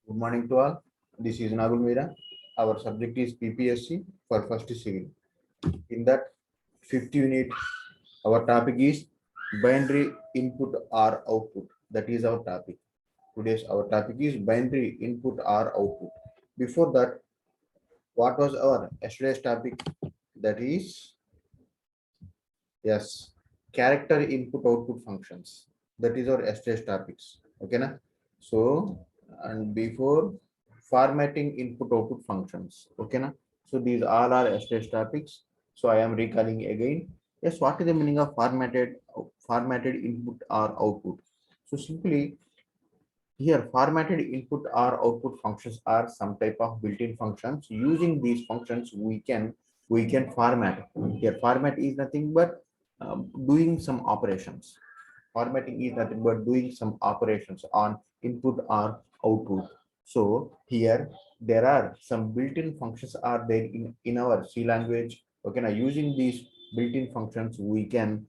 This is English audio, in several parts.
Good morning to all. This is Nagul Mira. Our subject is PPSC for first civil. In that 50 unit, our topic is binary input or output. That is our topic. Today's our topic is binary input or output. Before that, what was our yesterday's topic? That is yes, character input output functions. That is our yesterday's topics. Okay, na? So and before formatting input output functions. Okay, na? So these all are yesterday's topics. So I am recalling again. Yes, what is the meaning of formatted input or output? So simply here formatted input or output functions are some type of built-in functions. Using these functions, we can format. Here format is nothing but doing some operations. Formatting is nothing but doing some operations on input or output. So here there are some built-in functions are there in our C language. Okay, now using these built-in functions, we can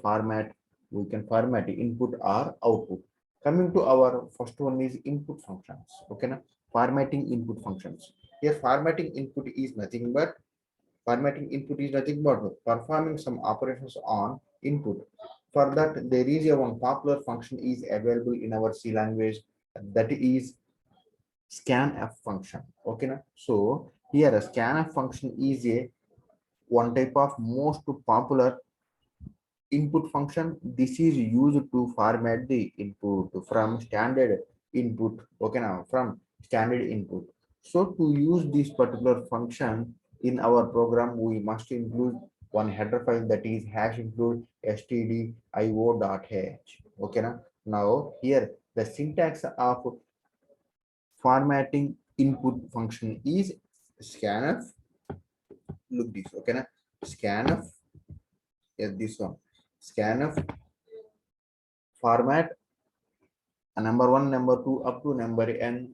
format input or output. Coming to our first one is input functions. Okay, now formatting input functions. Here formatting input is nothing but performing some operations on input. For that, there is a one popular function is available in our C language, that is scanf function. Okay, na? So here a scanf function is a one type of most popular input function. This is used to format the input from standard input. Okay, now from standard input. So to use this particular function in our program, we must include one header file, that is hash include stdio.h. Okay, now here the syntax of formatting input function is scanf. Look this. Okay, scanf. Yes, this one. Scanf format a number one, number two, up to number n,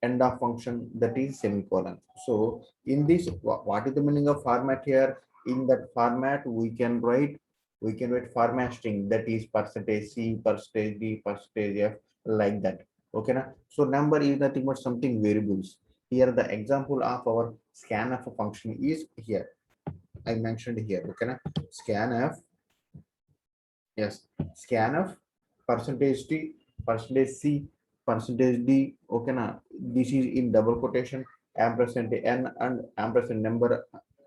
end of function, that is semicolon. So in this, what is the meaning of format here? In that format, we can write format string, that is percentage c, percentage d, percentage f, like that. Okay, na? So number is nothing but something variables. Here the example of our scanf function is here. I mentioned here. Okay, na? Scanf. Yes, scanf percentage t, percentage c, percentage d. Okay, na? This is in double quotation, ampersand n and ampersand number,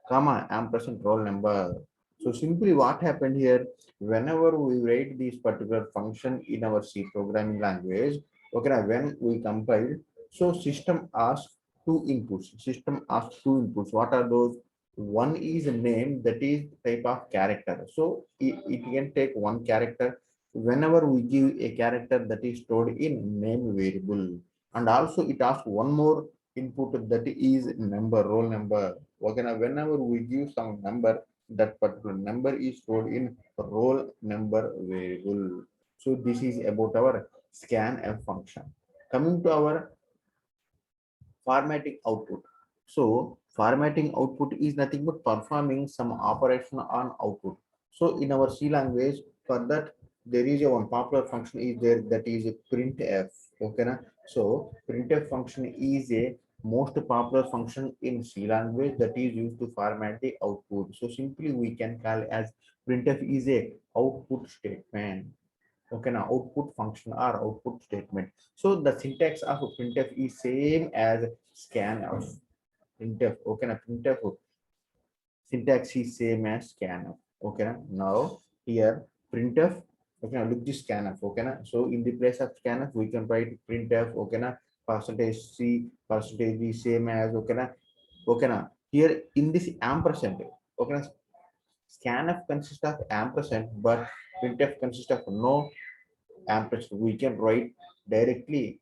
comma, ampersand roll number. So simply what happened here, whenever we write this particular function in our C programming language, okay, na, when we compile, so system asks two inputs. System asks two inputs. What are those? One is a name, that is type of character. So it can take one character whenever we give a character, that is stored in name variable. And also it asks one more input, that is number, roll number. Okay, now whenever we give some number, that particular number is stored in roll number variable. So this is about our scanf function. Coming to our formatting output. So formatting output is nothing but performing some operation on output. So in our C language, for that there is a one popular function is there, that is a printf. Okay, na? So printf function is a most popular function in C language, that is used to format the output. So simply we can call as printf is a output statement. Okay, now output function or output statement. So the syntax of printf is same as scanf. Printf. Okay, now printf syntax is same as scanf. Okay, now here printf. Okay, now look this scanf. Okay, now so in the place of scanf we can write printf. Okay, now percentage c, percentage d, same as. Okay, now okay, now here in this ampersand. Okay, now scanf consists of ampersand, but printf consists of no ampersand. We can write directly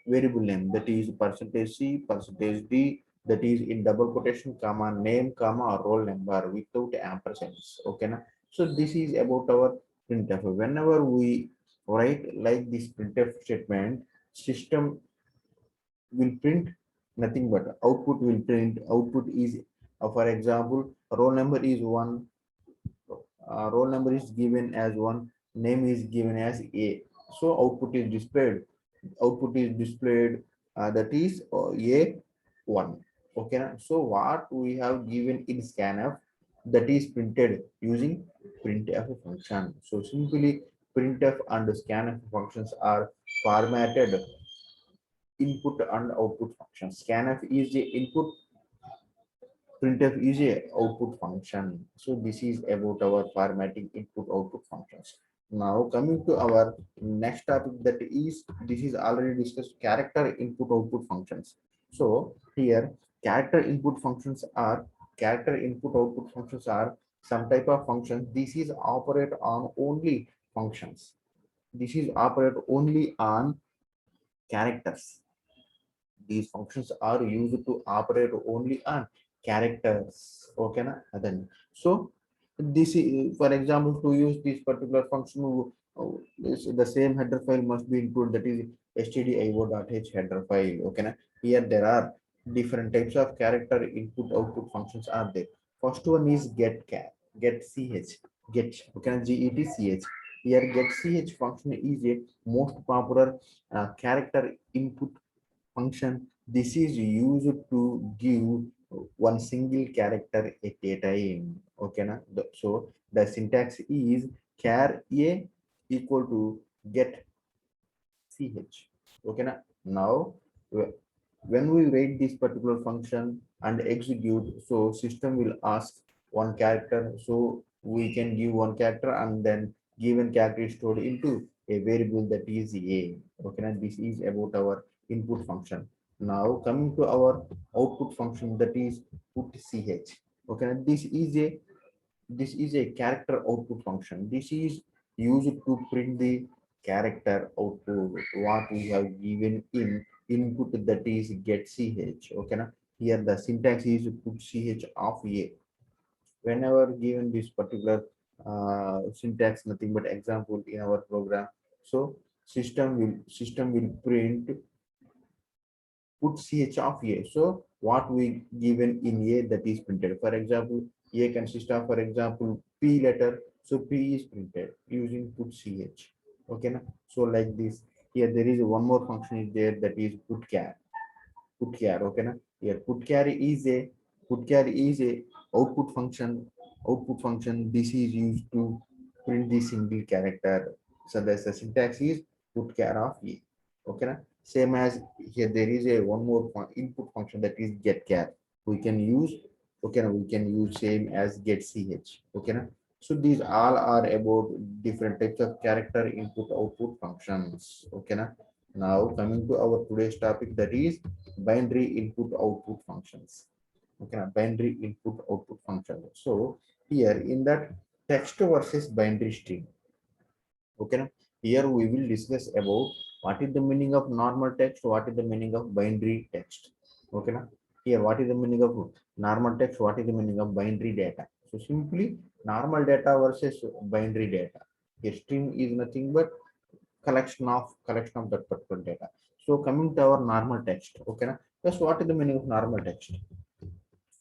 variable name, that is percentage c, percentage d, that is in double quotation, comma, name, comma, roll number without ampersands. Okay, na? So this is about our printf. Whenever we write like this printf statement, system will print nothing but output will print. Output is, for example, roll number is one, roll number is given as one, name is given as a. So output is displayed that is A1. Okay. So what we have given in scanf, that is printed using printf function. So simply printf and scanf functions are formatted input and output functions. Scanf is the input, printf is a output function. So this is about our formatting input output functions. Now coming to our next topic, that is, this is already discussed, character input output functions. So here character input output functions are some type of functions. This is operate on only functions. This is operate only on characters. These functions are used to operate only on characters. Okay na? Then so this is, for example, to use this particular function, the same header file must be included, that is stdio.h header file. Okay na? Here there are different types of character input output functions are there. First one is get ch, get. Okay na? get ch. Here get ch function is a most popular character input function. This is used to give one single character at a time. Okay na? So the syntax is char a equal to get ch. Okay na? Now when we write this particular function and execute, so system will ask one character, so we can give one character, and then given character is stored into a variable, that is a. Okay na? This is about our input function. Now coming to our output function, that is put ch. Okay na? This is a character output function. This is used to print the character output what we have given in input, that is get ch. Okay na? Here the syntax is put ch of a. Whenever given this particular syntax, nothing but example in our program. So system will print put ch of a. So what we given in a, that is printed. For example, a consists of, for example, p letter. So p is printed using put ch. Okay na? So like this. Here there is one more function is there, that is put char. Okay na? Here put char is a output function. This is used to print the single character. So that's the syntax is put char of a. Okay na? Same as here there is a one more input function, that is get char. We can use, okay na, we can use same as get ch. Okay na? So these all are about different types of character input output functions. Okay na? Now coming to our today's topic, that is binary input output functions. Okay na? Binary input output function. So here in that, text versus binary string. Okay na? Here we will discuss about what is the meaning of normal text, what is the meaning of binary text. Okay na? Here what is the meaning of normal text, what is the meaning of binary data. So simply normal data versus binary data. A string is nothing but collection of that particular data. So coming to our normal text. Okay na? Just what is the meaning of normal text?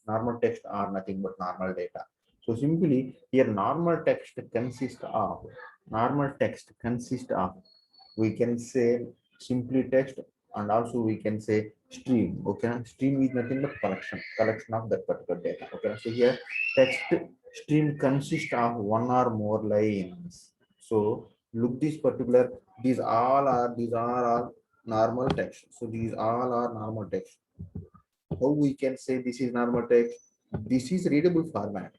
Normal text are nothing but normal data. So simply here normal text consists of, we can say simply text, and also we can say stream. Okay, stream is nothing but collection of that particular data. Okay, so here text stream consists of one or more lines. So look this particular, these are all normal text. So these all are normal text. How we can say this is normal text? This is readable format.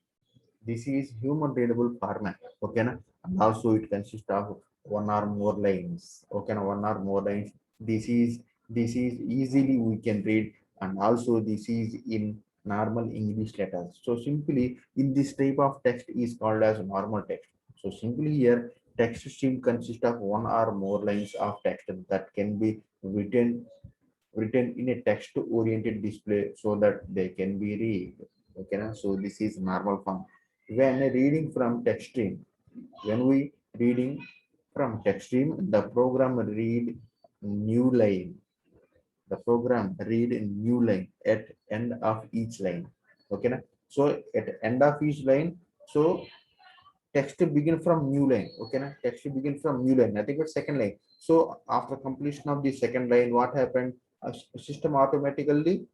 This is human readable format. Okay na? And also it consists of one or more lines. Okay na? One or more lines. This is easily we can read, and also this is in normal English letters. So simply in this type of text is called as normal text. So simply here text stream consists of one or more lines of text that can be written in a text oriented display so that they can be read. Okay na? So this is normal form. When reading from text stream, when we reading from text stream, the program read new line. The program read a new line at end of each line. Okay na? So at end of each line, so text begin from new line. Okay na? Text begin from new line, nothing but second line. So after completion of the second line, what happened? system automatically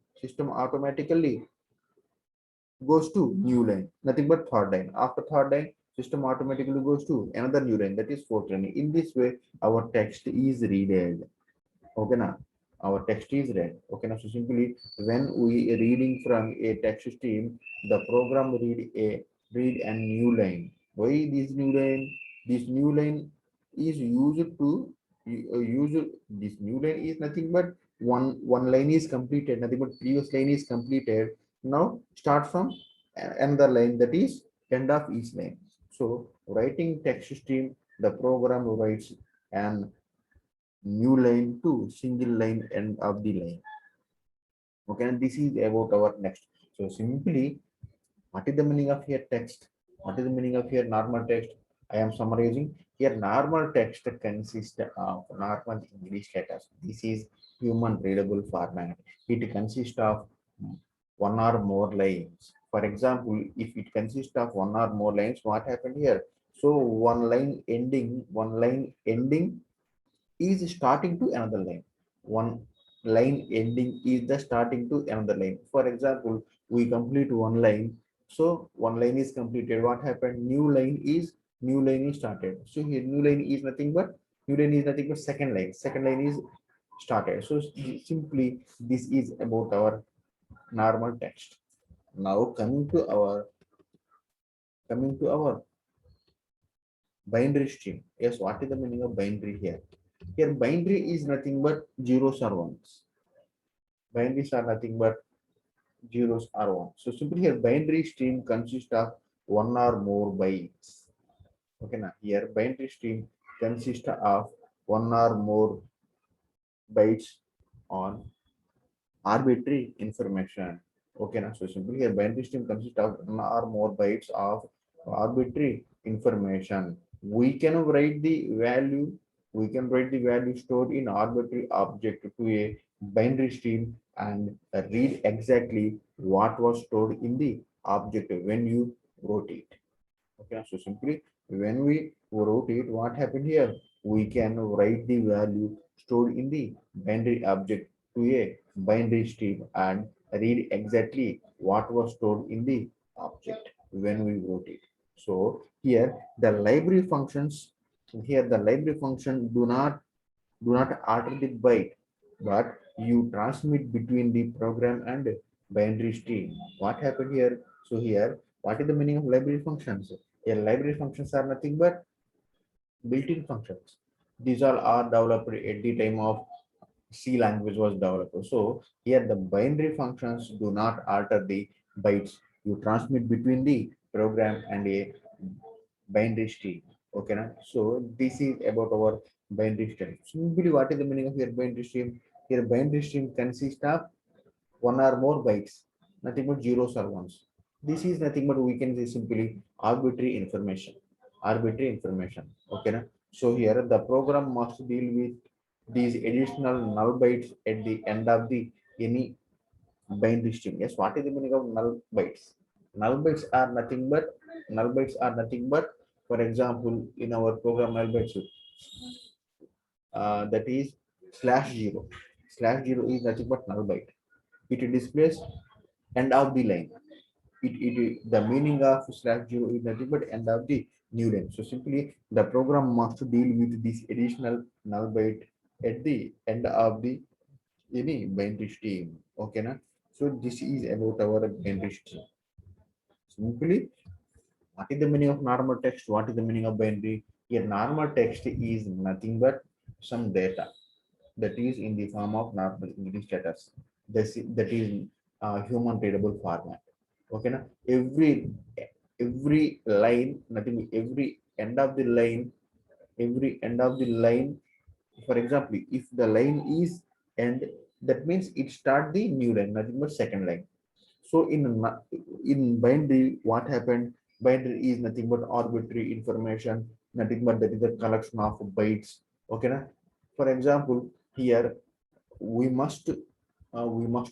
goes to new line, nothing but third line. After third line, system automatically goes to another new line, that is fourth line. In this way, our text is read. Okay, now our text is read. Okay, now so simply when we reading from a text stream, the program read a new line. Why this new line? This new line is used to use this new line is nothing but one line is completed, nothing but previous line is completed. Now start from another line, that is end of each line. So writing text stream, the program writes an new line to single line end of the line. Okay, and this is about our next. So simply, what is the meaning of here text? What is the meaning of here normal text? I am summarizing here. Normal text consists of normal English letters. This is human readable format. It consists of one or more lines. For example, if it consists of one or more lines, what happened here? So one line ending is starting to another line. One line ending is the starting to another line. For example, we complete one line. So one line is completed. What happened? New line is started. So here new line is nothing but second line. Second line is started. So simply this is about our normal text. Now coming to our binary stream. Yes, what is the meaning of binary here? Here binary is nothing but zeros or ones. Binaries are nothing but zeros or ones. So simply here binary stream consists of one or more bytes. Okay, now here binary stream consists of one or more bytes on arbitrary information. Okay, now so simply here binary stream consists of one or more bytes of arbitrary information. We can write the value. We can write the value stored in arbitrary object to a binary stream and read exactly what was stored in the object when you wrote it. Okay, so simply when we wrote it, what happened here? We can write the value stored in the binary object to a binary stream and read exactly what was stored in the object when we wrote it. So here the library functions, here the library function do not alter the byte, but you transmit between the program and binary stream. What happened here? So here, what is the meaning of library functions? Here, library functions are nothing but built-in functions. These all are developed at the time of C language was developed. So here the binary functions do not alter the bytes. You transmit between the program and a binary stream. Okay, now so this is about our binary stream. Simply, what is the meaning of your binary stream? Your binary stream consists of one or more bytes, nothing but zeros or ones. This is nothing but we can say simply arbitrary information. Arbitrary information. Okay, now so here the program must deal with these additional null bytes at the end of the any binary stream. Yes, what is the meaning of null bytes? Null bytes are nothing but for example, in our program null bytes, that is slash zero. Slash zero is nothing but null byte. It displays end of the line. The meaning of slash zero is nothing but end of the new line. So simply the program must deal with this additional null byte at the end of the any binary stream. Okay, na? So this is about our binary stream. Simply, what is the meaning of normal text? What is the meaning of binary? Here, normal text is nothing but some data that is in the form of normal English letters. That is human readable format. Okay, na? Every line, nothing. Every end of the line. For example, if the line is end, that means it start the new line, nothing but second line. So in binary, what happened? Binary is nothing but arbitrary information, nothing but that is a collection of bytes. Okay, na? For example, here we must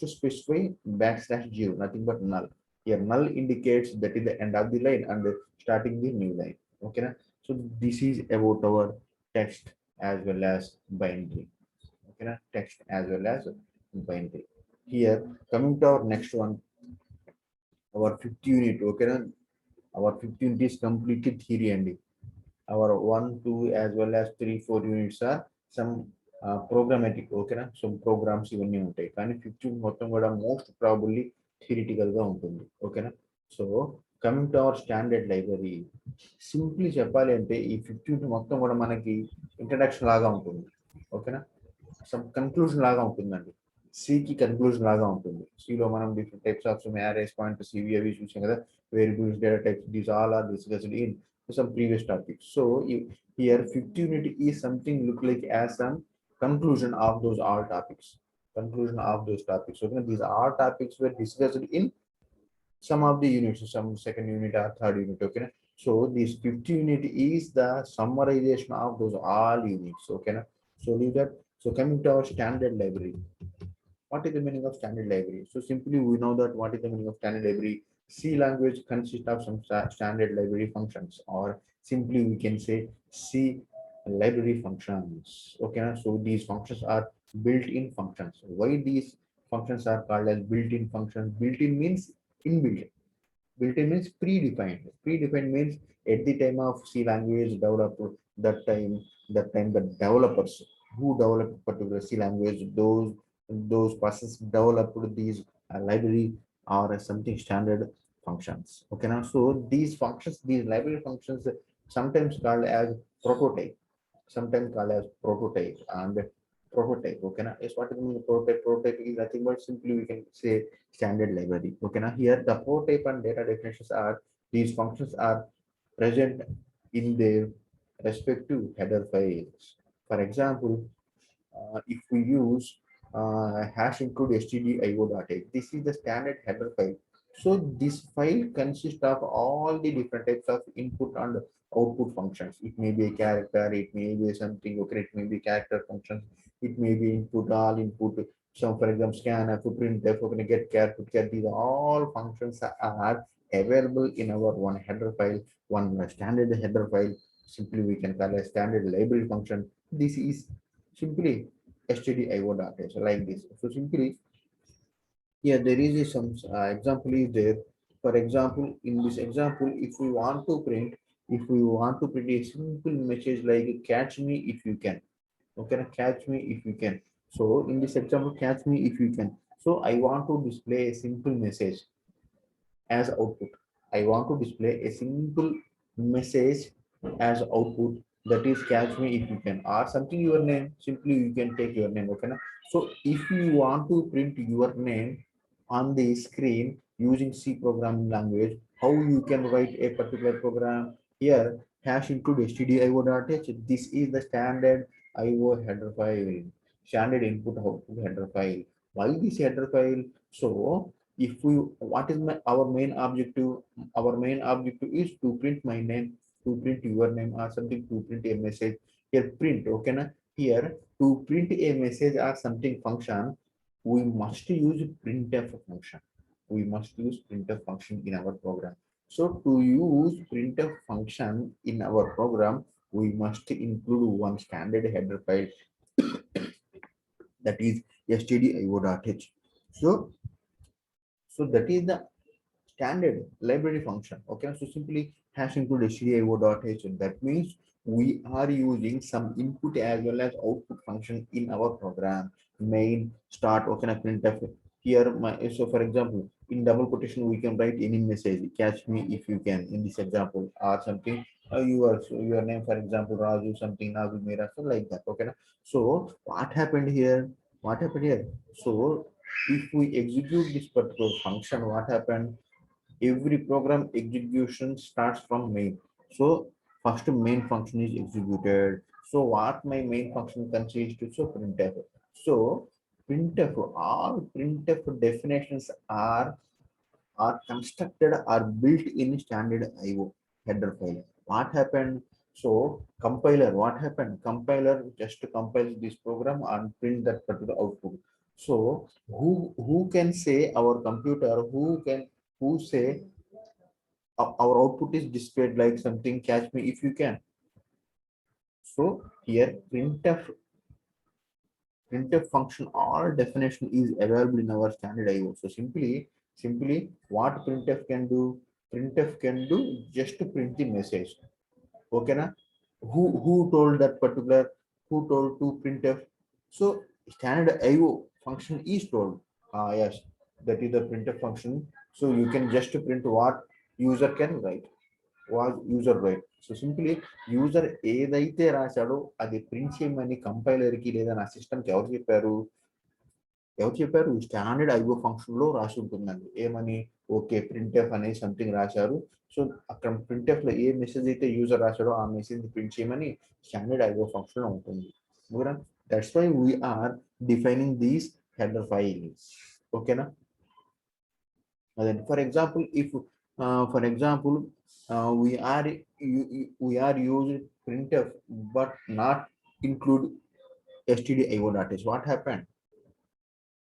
specify backslash zero, nothing but null. Here null indicates that is the end of the line and starting the new line. Okay, na? So this is about our text as well as binary. Okay, na? Text as well as binary. Here, coming to our next one, our 50 unit, okay, na? Our 50 unit is completely theory only. Our 1, 2, as well as 3, 4 units are some programmatic, okay, na? Some programs ఇవన్నీ ఉంటాయి, కానీ 15 మొత్తం కూడా most probably theoretical గా ఉంటుంది, ఓకేనా. So coming to our standard library, simply చెప్పాలి అంటే ఈ 15 మొత్తం కూడా మనకి ఇంట్రడక్షన్ లాగా ఉంటుంది, ఓకేనా. సమ్ కన్క్లూజన్ లాగా ఉంటుందండి. సికి కన్క్లూజన్ లాగా ఉంటుంది. సిలో మనం different types of some arrays, pointers, ఇవి అవి చూసాం కదా. Variables, data types, these all are discussed in some previous topics. So here 50 unit is something look like as some conclusion of those all topics. Conclusion of those topics. So these all topics were discussed in some of the units, some second unit or third unit. Okay. So this 50 unit is the summarization of those all units. Okay. So leave that. So coming to our standard library. What is the meaning of standard library? So simply we know that what is the meaning of standard library. C language consists of some standard library functions, or simply we can say C library functions. Okay, so these functions are built-in functions. Why these functions are called as built-in functions? Built-in means inbuilt. Built-in means predefined. Predefined means at the time of C language developed, that time the developers who developed particular C language, those persons developed these library or something standard functions. Okay, now so these functions, these library functions, sometimes called as prototype, sometimes called as prototype and prototype. Okay, now is what is the meaning of prototype? Prototype is nothing but simply we can say standard library. Okay, now here the prototype and data definitions are, these functions are present in their respective header files. For example, if we use hash include stdio.h, this is the standard header file. So this file consists of all the different types of input and output functions. It may be a character, it may be something, okay, it may be character functions, it may be input, all input. So for example, scanf, printf, okay, get char, put char, these all functions are available in our one header file, one standard header file. Simply we can call a standard library function. This is simply stdio.h like this. So simply here there is some example is there. For example, in this example, if we want to print, if we want to print a simple message like catch me if you can. Okay, catch me if you can. So in this example, catch me if you can. So I want to display a simple message as output. I want to display a simple message as output, that is catch me if you can, or something your name, simply you can take your name. Okay, so if you want to print your name on the screen using C programming language, how you can write a particular program here, hash include stdio.h. This is the standard IO header file, standard input output header file. Why this header file? So if we, what is our main objective? Our main objective is to print my name, to print your name, or something, to print a message. Here print, okay na? Here to print a message or something function, we must use printf function. We must use printf function in our program. So to use printf function in our program, we must include one standard header file, that is stdio.h. So that is the standard library function. Okay, so simply hash include stdio.h. That means we are using some input as well as output function in our program. Main, start, okay, printf. Here, so for example, in double quotation, we can write any message, catch me if you can, in this example, or something. Your name, for example, Raju, something, Nagu Mira, so like that. Okay, so what happened here? What happened here? So if we execute this particular function, what happened? Every program execution starts from main. So first main function is executed. So what my main function consists to, so printf. So printf, all printf definitions are constructed or built in standard IO header file. What happened? So compiler, what happened? Compiler just compiles this program and print that particular output. So who can say our computer, who say our output is displayed like something, catch me if you can. So here printf printf function or definition is available in our standard IO. So simply what printf can do? Printf can do just to print the message. Okay, na? Who told that particular? Who told to printf? So standard IO function is told. Yes, that is the printf function. So you can just print what user can write. Was user right. So simply user ఏదైతే రాశాడో అది print చేయమని compiler కి లేదా నా system కి ఎవరు చెప్పారు standard IO function లో రాసి ఉంటుందండి ఏమని ఓకే ప్రింట్ఎఫ్ అనే సంథింగ్ రాశారు సో అక్కడ ప్రింట్ఎఫ్ లో ఏ మెసేజ్ అయితే యూజర్ రాశాడో ఆ మెసేజ్ ప్రింట్ చేయమని స్టాండర్డ్ ఐఓ ఫంక్షన్ లో ఉంటుంది that's why we are defining these header files ఓకేనా then for example if for example we are using printf but not include stdio.h what happened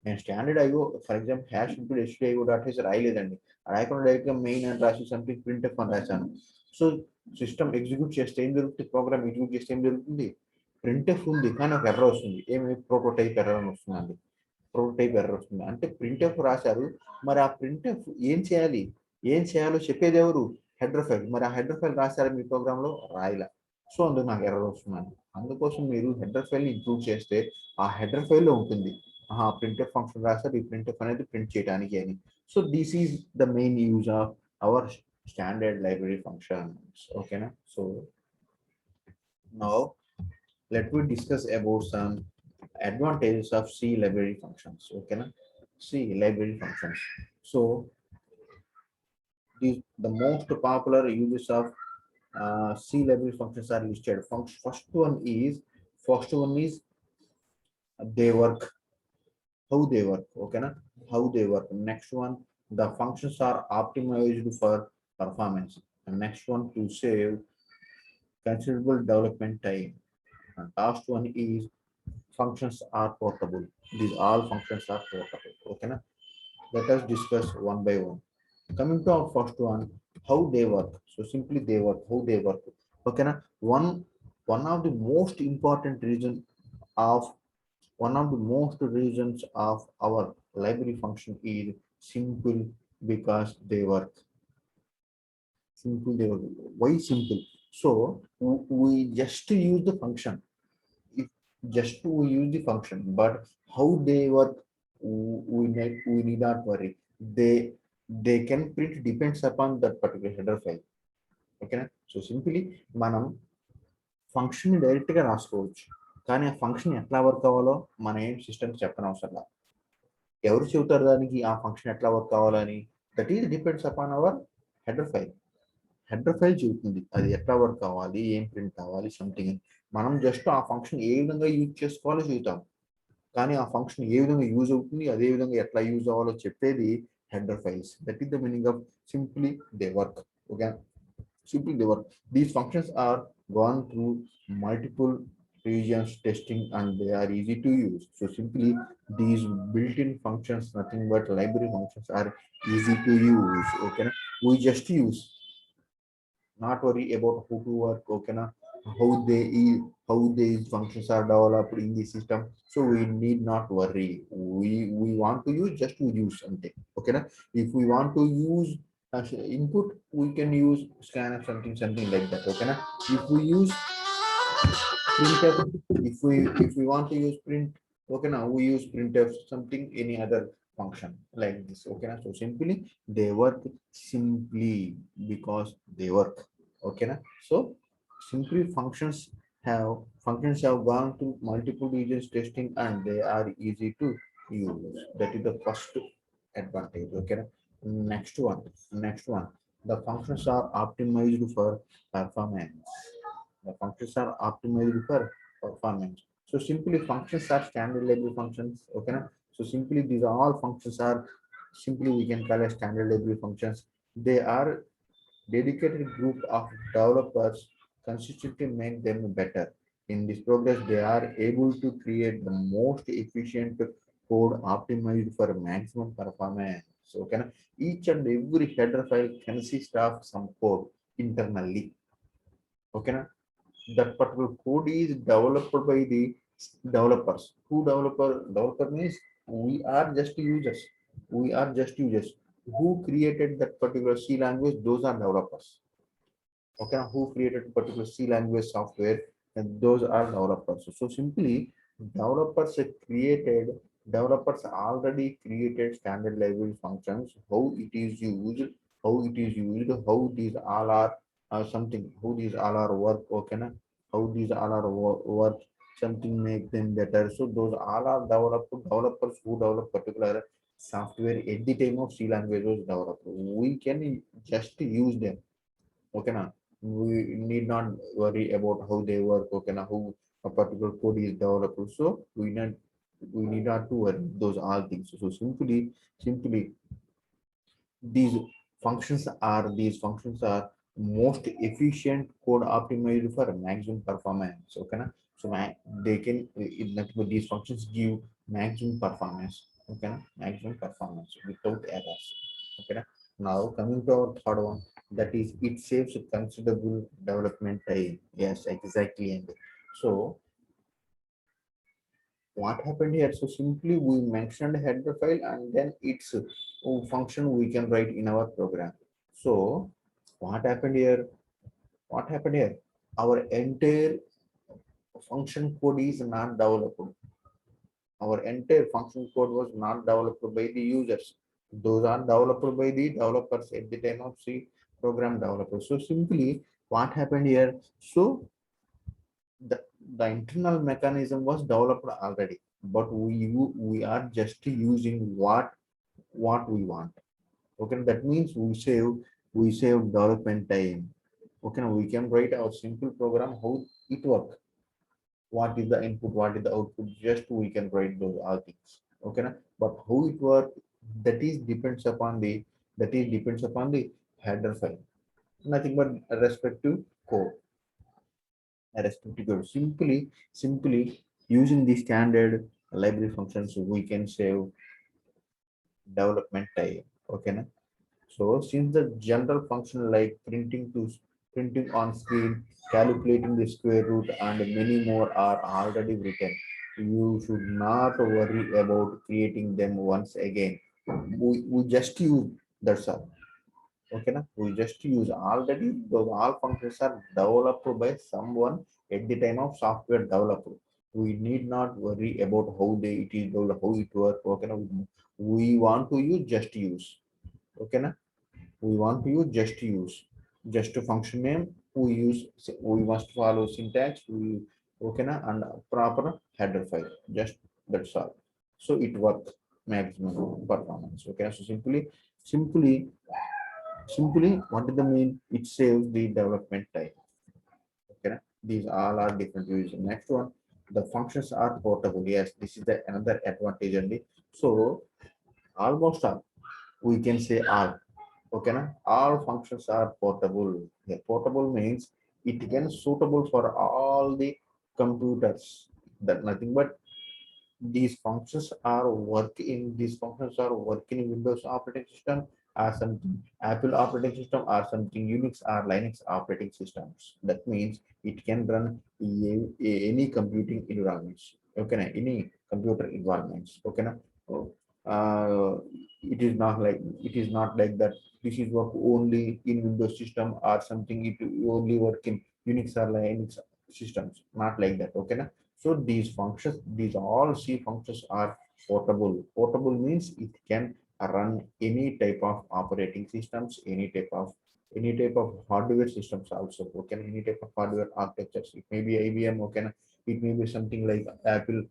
నేను standard IO for example hash include stdio.h రాయలేదండి రాయకుండా direct గా main అని రాసి something printf అని రాశాను so system execute చేస్తే ఏం జరుగుతుంది ప్రోగ్రామ్ ఎగ్జిక్యూట్ చేస్తే ఏం జరుగుతుంది ప్రింట్ఎఫ్ ఉంది కానీ ఒక ఎర్రర్ వస్తుంది ఏమి ప్రోటోటైప్ ఎర్రర్ అని వస్తుందండి ప్రోటోటైప్ ఎర్రర్ వస్తుంది అంటే ప్రింట్ఎఫ్ రాశారు మరి ఆ ప్రింట్ఎఫ్ ఏం చేయాలో చెప్పేది ఎవరు హెడర్ ఫైల్ మరి ఆ హెడర్ ఫైల్ రాశారు మీ ప్రోగ్రామ్ లో రాయలే సో అందుకు నాకు ఎర్రర్ వస్తుందండి అందుకోసం మీరు హెడర్ ఫైల్ ని ఇంక్లూడ్ చేస్తే ఆ హెడర్ ఫైల్ లో ఉంటుంది ప్రింట్ఎఫ్ ఫంక్షన్ రాశారు ఈ ప్రింట్ఎఫ్ అనేది ప్రింట్ చేయడానికి అని so this is the main use of our standard library functions ఓకేనా so now let me discuss about some advantages of C library functions. Okay, na? C library functions. So the most popular uses of C library functions are listed. First one is they work. How they work? Okay, na? How they work. Next one, the functions are optimized for performance. And next one to save considerable development time. And last one is functions are portable. These all functions are portable. Okay, na? Let us discuss one by one. Coming to our first one, how they work. So simply they work, how they work. Okay, na? One of the most important reason of one of the most reasons of our library function is simple because they work. Simple they work. Why simple? So we just use the function just to use the function, but how they work, we need not worry. They can print depends upon that particular header file. Okay, so simply మనం function direct గా రాసుకోవచ్చు కానీ ఆ function ఎట్లా work అవ్వాలో మన ఏం system చెప్పనవసరం లేదు ఎవరు చెబుతారు దానికి ఆ ఫంక్షన్ ఎట్లా వర్క్ అవ్వాలని that is depends upon our header file చెబుతుంది అది ఎట్లా వర్క్ అవ్వాలి ఏం ప్రింట్ అవ్వాలి సంథింగ్ అని మనం జస్ట్ ఆ ఫంక్షన్ ఏ విధంగా యూజ్ చేసుకోవాలో చూద్దాం కానీ ఆ ఫంక్షన్ ఏ విధంగా యూజ్ అవుతుంది అదే విధంగా ఎట్లా యూజ్ అవ్వాలో చెప్పేది header files that is the meaning of simply they work okay simply they work these functions are gone through multiple regions testing and they are easy to use so simply these built-in functions nothing but library functions are easy to use okay we just use not worry about how to work okay na how these functions are developed in the system so we need not worry we want to use just to use something okay na if we want to use as input we can use scanf something like that okay na if we use printf if we want to use print okay now we use printf something any other function like this okay na so simply they work simply because they work okay na so simply functions have gone to multiple regions testing and they are easy to use that is the first advantage okay na? Next one the functions are optimized for performance the functions are optimized for performance so simply functions are standard library functions okay na? So simply these all functions are simply we can call as standard library functions they are dedicated group of developers consistently make them better in this progress they are able to create the most efficient code optimized for maximum performance so okay na? Each and every header file consists of some code internally okay na? That particular code is developed by the Developers. Who developer means we are just users. We are just users. Who created that particular C language? Those are developers. Okay, now who created particular C language software? And those are developers. So simply developers created developers already created standard library functions, how it is used, how these all are something, how these all are work, okay, na? How these all are work, something make them better. So those all are developers who develop particular software at the time of C language was developed. We can just use them. Okay, now we need not worry about how they work. Okay, now how a particular code is developed. So we need not to worry those all things. So simply these these functions are most efficient code optimized for maximum performance. Okay, na? So they can nothing but these functions give maximum performance. Okay, na? Maximum performance without errors. Okay, na? Now coming to our third one, that is it saves considerable development time. Yes, exactly. And so what happened here? So simply we mentioned header file and then its function we can write in our program. So what happened here? What happened here? Our entire function code is not developed. Our entire function code was not developed by the users. Those are developed by the developers at the time of C program developers. So simply what happened here? So the, the internal mechanism was developed already, but we are just using what we want. Okay, that means we save development time. Okay, now we can write our simple program how it work. What is the input, what is the output? Just we can write those all things. Okay, now, but how it work, that is depends upon the header file. Nothing but respective code. Respective code. Simply using the standard library functions, we can save development time. Okay, na? So since the general function like printing on screen, calculating the square root, and many more are already written, you should not worry about creating them once again. We just use, that's all. Okay, na? We just use already those all functions are developed by someone at the time of software developed. We need not worry about how it is developed, how it works. Okay, na? We want to use just use. Okay, na? We want to use just to function name. We must follow syntax. We okay, na? And proper header file. Just that's all. So it works maximum performance. Okay, so simply simply what does the mean? It saves the development time. Okay, these all are different uses. Next one, the functions are portable. Yes, this is the another advantage only. So almost all, we can say all. Okay, na? All functions are portable. Yeah, portable means it can suitable for all the computers. That nothing but these functions are working in Windows operating system, or something Apple operating system, or something Unix or Linux operating systems. That means it can run any computing environments. Okay, na? Any computer environments. Okay, na? Oh, uh, it is not like that. This is work only in Windows system or something. It only work in Unix or Linux systems. Not like that. Okay, na? So these all C functions are portable. Portable means it can run any type of operating systems, any type of hardware systems also. Okay, any type of hardware architectures. It may be IBM. Okay, it may be something like Apple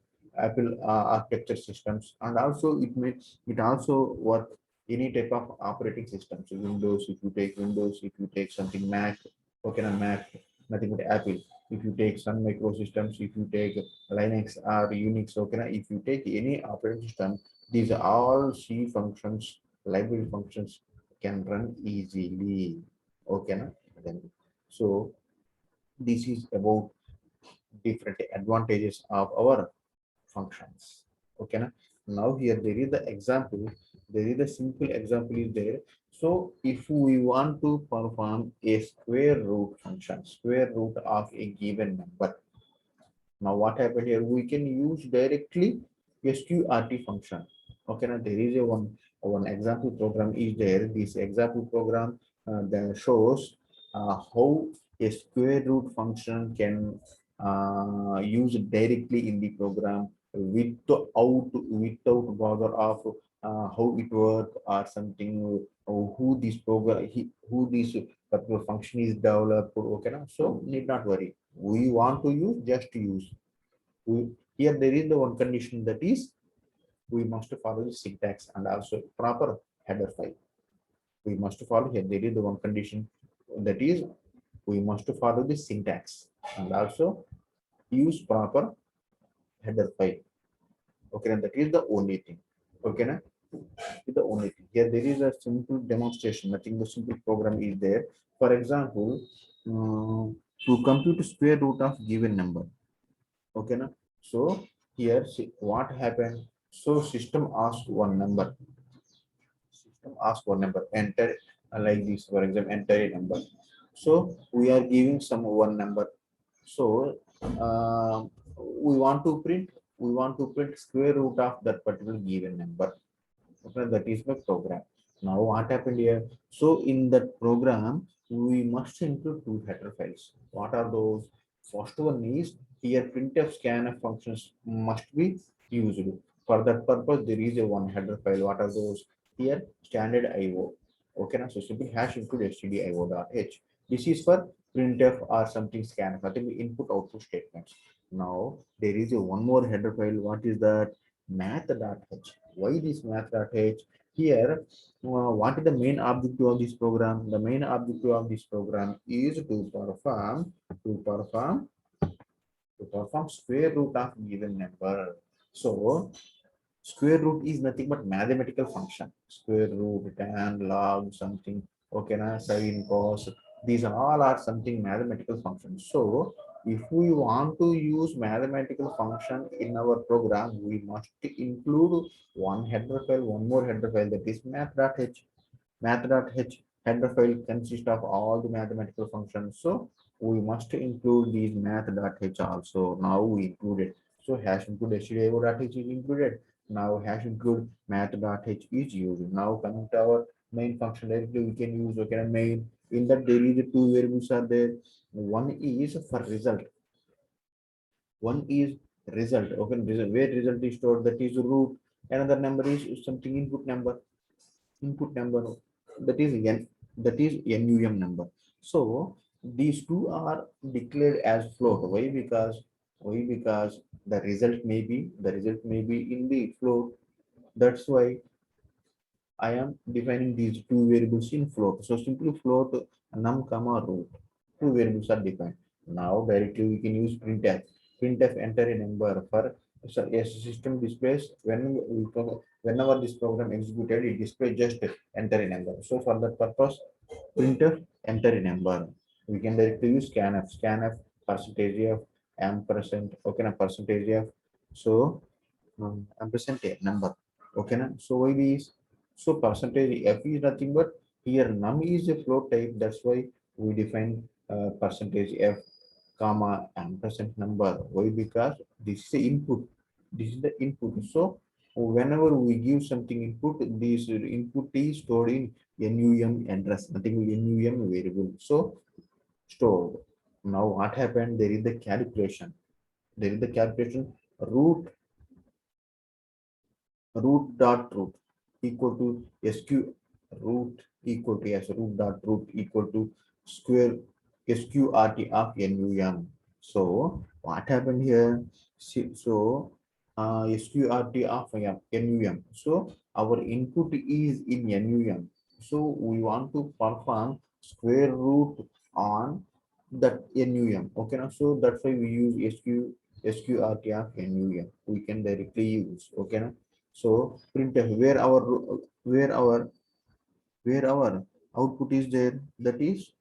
architecture systems, and also it also work any type of operating systems. So Windows, if you take Windows, if you take something Mac, okay, Mac, nothing but Apple. If you take Sun Microsystems, if you take Linux or Unix, okay, if you take any operating system, these are all C functions, library functions can run easily. Okay, then so this is about different advantages of our functions. Okay, now here there is the example. There is a simple example is there. So if we want to perform a square root function, square root of a given number, Now what happened here? We can use directly sqrt function. Okay, now there is a one example program is there. This example program that shows how a square root function can use directly in the program without bother of how it work or something, who this program who this particular function is developed. Okay, now so need not worry. We want to use, just use. We, here there is the one condition, that is we must follow the syntax and also proper header file. We must follow here. There is the one condition, that is we must follow the syntax and also use proper header file. Okay, and that is the only thing. Okay, na? Is the only thing. Here there is a simple demonstration. Nothing, the simple program is there. For example, to compute square root of given number. Okay, na? So here what happened? So system asks one number. System asks one number. Enter like this. For example, enter a number. So we are giving some one number. So we want to print. We want to print square root of that particular given number. Okay, that is my program. Now what happened here? So in that program, we must include two header files. What are those? First one is here printf scanf functions must be used. For that purpose, there is a one header file. What are those? Here standard IO. Okay, now so simply hash include stdio.h. This is for printf or something scanf, nothing input output statements. Now there is a one more header file. What is that? Math.h. Why this math.h? Here, what is the main objective of this program? The main objective of this program is to perform square root of given number. So square root is nothing but mathematical function. Square root, tan, log, something. Okay, na sin, cos. These all are something mathematical functions. So if we want to use mathematical function in our program, we must include one header file, one more header file, that is math.h. Math.h header file consists of all the mathematical functions. So we must include these math.h also. Now we include it. So hash include stdio.h is included. Now hash include math.h is used. Now coming to our main function, directly we can use, okay, main. In that there is two variables are there. One is for result. One is result. Okay, result, where result is stored, that is root. Another number is something input number. Input number, that is n, that is num number. So these two are declared as float. Why? Because the result may be in the float. That's why I am defining these two variables in float. So simply float num comma root. Two variables are defined. Now directly we can use printf. Printf enter a number for, so as system displays whenever this program executed, it displays just enter a number. So for that purpose, printf enter a number. We can directly use scanf. Scanf percentage of ampersand. Okay, na percentage of. So ampersand a number. Okay, na. So why this? So percentage f is nothing but here num is a float type. That's why we define percentage f comma ampersand number. Why? Because this is the input. This is the input. So whenever we give something input, this input is stored in num address. Nothing num variable. So stored. Now what happened? There is the calculation. There is the calculation root root equal to sq root equal to yes root dot root equal to square sqrt of num. So what happened here? So sqrt of num. So our input is in num. So we want to perform square root on that num. Okay, now so that's why we use sqrt of num. We can directly use. Okay, now so printf where our output is there, that is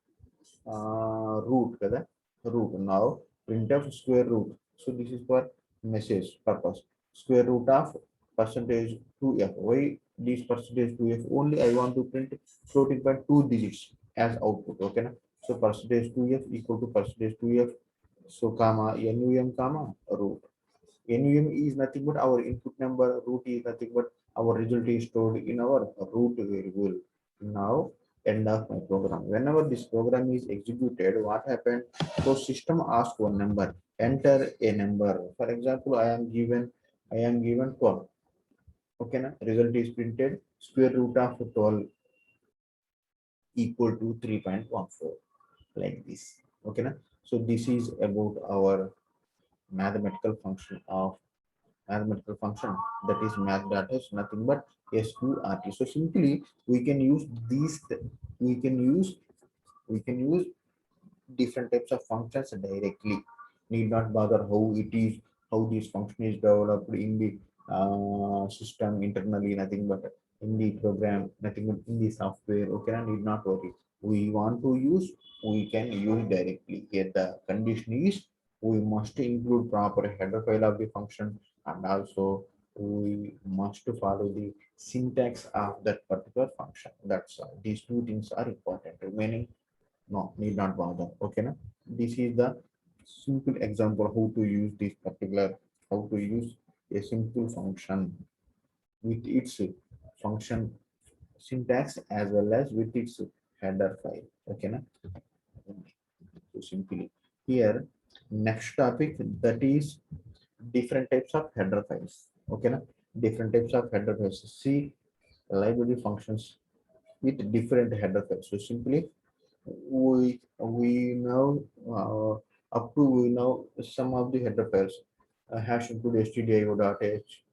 root kada, root. Now printf square root. So this is for message purpose. Square root of percentage 2f. Why this percentage 2f? Only I want to print floating point 2 digits as output. Okay na? So percentage 2f equal to percentage 2f So comma num comma root. Num is nothing but our input number, root is nothing but our result is stored in our root variable. Now end of my program. Whenever this program is executed, what happened? So system asks one number, enter a number. For example, I am given 12. Okay, na? Result is printed, square root of 12 equal to 3.14, like this. Okay, na? So this is about our mathematical function of mathematical function, that is math data is nothing but sqrt. So simply we can use these we can use we can use different types of functions directly. Need not bother how it is, how this function is developed in the system internally, nothing but in the program, nothing but in the software. Okay, I need not worry. We want to use, we can use directly. Here the condition is we must include proper header file of the function, and also we must follow the syntax of that particular function. That's all. These two things are important. Remaining no, need not bother. Okay, na? This is the simple example how to use this particular, how to use a simple function with its function syntax as well as with its header file. Okay, na? So simply here, next topic, that is different types of header files. Okay, na? Different types of header files. See library functions with different header files. So simply we know up to we know some of the header files, hash include stdio.h,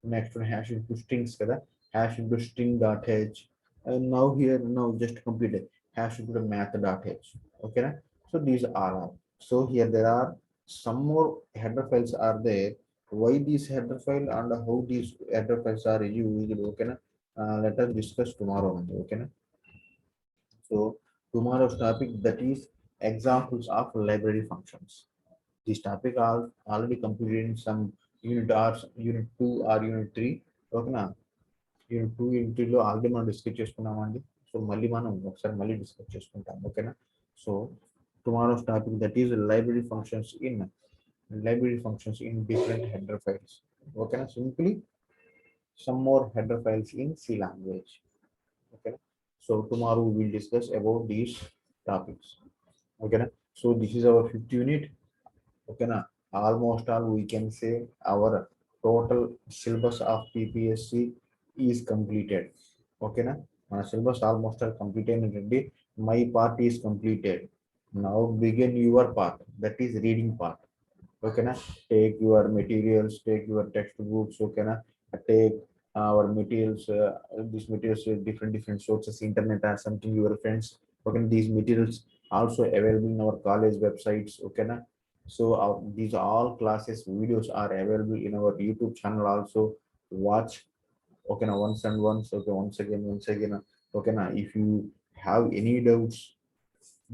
next one hash into strings kada, hash into string.h, and now here now just completed hash into math.h. Okay na? So these are so here there are some more header files are there. Why these header file and how these header files are used? Okay na? Let us discuss tomorrow only. Okay na? So tomorrow's topic, that is examples of library functions. This topic are already completed in some unit or unit 2 or unit 3. Okay na? Unit 2 unit 3 లో already మనం discuss చేసుకున్నామండి. So మళ్ళీ మనం ఒకసారి మళ్ళీ discuss చేసుకుంటాం. ఓకేనా? So tomorrow's topic, that is library functions in different header files. Okay, simply some more header files in C language. Okay, so tomorrow we will discuss about these topics. Okay, so this is our fifth unit. Okay, almost all we can say our total syllabus of PPSC is completed. Okay, మన syllabus almost all completed already. My part is completed. Now begin your part, that is reading part. Okay, take your materials, take your textbooks. Okay, take our materials, these materials different sources, internet or something, your friends. Okay, these materials also available in our college websites. Okay, so these all classes videos are available in our YouTube channel also. Watch. Okay, once and once. Okay, once again. Okay, if you have any doubts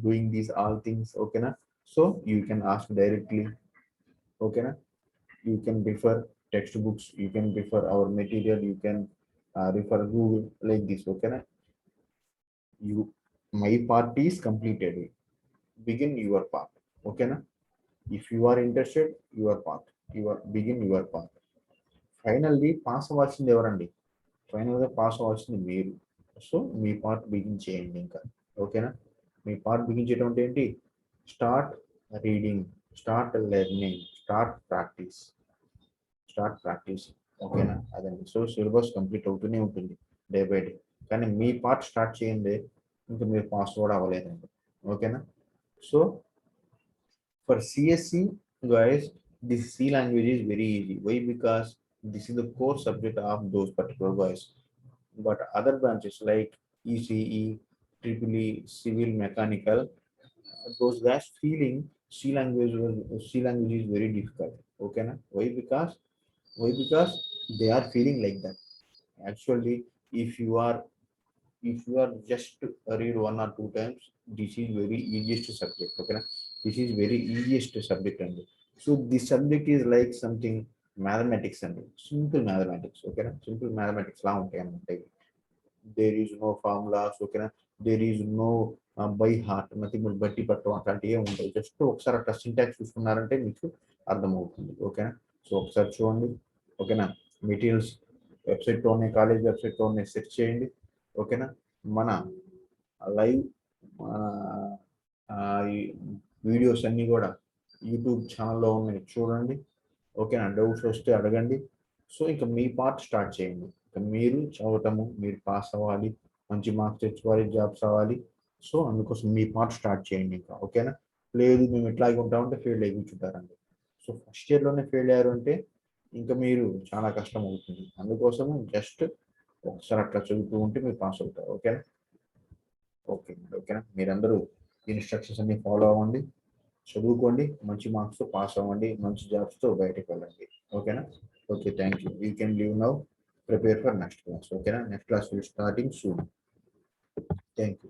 doing these all things, okay, so you can ask directly. Okay, you can refer textbooks, you can refer our material, you can refer Google, like this. Okay, you, my part is completed. Begin your part. Okay, if you are interested, your part, you are begin your part. Finally pass అవ్వాల్సింది ఎవరండి? ఫైనల్గా pass అవ్వాల్సింది మీరు. So మీ part begin చేయండి ఇంకా. ఓకేనా? మీ part begin చేయడం అంటే ఏంటి? Start reading, start learning, start practice. ఓకేనా? అదండి. సో సిలబస్ కంప్లీట్ అవుతూనే ఉంటుంది డే బై డే. కానీ మీ పార్ట్ స్టార్ట్ చేయండి, ఇంకా మీరు పాస్ కూడా అవ్వలేదండి. ఓకేనా? So for CSC, guys, this C language is very easy. Why? Because this is the core subject of those particular guys. But other branches like ECE, Triple E, Civil, Mechanical, those guys feeling C language is very difficult. Okay, na? Why? Because they are feeling like that. Actually, if you are just read one or two times, this is very easiest subject. Okay, this is very easiest subject. And so this subject is like something mathematics and simple mathematics. Okay, simple mathematics la untayi. There is no formulas. Okay, there is no by heart, nothing but బట్టి పట్టడం అట్లాంటివి ఏమి ఉండవు. Just ఒకసారి అట్లా syntax చూసుకున్నారంటే మీకు అర్థమవుతుంది. ఓకేనా? సో ఒకసారి చూడండి. ఓకేనా? మెటీరియల్స్ వెబ్సైట్లో ఉన్నాయి, కాలేజ్ వెబ్సైట్లో ఉన్నాయి, సెర్చ్ చేయండి. ఓకేనా? మన లైవ్ ఈ వీడియోస్ అన్నీ కూడా యూట్యూబ్ ఛానల్లో ఉన్నాయి, చూడండి. ఓకేనా? డౌట్స్ వస్తే అడగండి. సో ఇంకా మీ పార్ట్ స్టార్ట్ చేయండి. ఇంకా మీరు చదవటము, మీరు పాస్ అవ్వాలి, మంచి మార్క్స్ తెచ్చుకోవాలి, జాబ్స్ అవ్వాలి. సో అందుకోసం మీ పార్ట్ స్టార్ట్ చేయండి ఇంకా. ఓకేనా? లేదు మేము ఇట్లాగే ఉంటామంటే ఫెయిల్ అయ్యి కూర్చుంటారండి. సో ఫస్ట్ ఇయర్లోనే ఫెయిల్ అయ్యారు అంటే ఇంకా మీరు చాలా కష్టం అవుతుంది. అందుకోసం జస్ట్ ఒకసారి అట్లా చదువుతూ ఉంటే మీరు పాస్ అవుతారు. ఓకేనా? ఓకే, ఓకేనా? మీరందరూ ఇన్స్ట్రక్షన్స్ అన్ని ఫాలో అవ్వండి, చదువుకోండి, మంచి మార్క్స్తో పాస్ అవ్వండి, మంచి జాబ్స్తో బయటకు వెళ్ళండి. ఓకేనా? Okay, thank you. You can leave now, prepare for next class. ఓకేనా? Next class will starting soon. Thank you.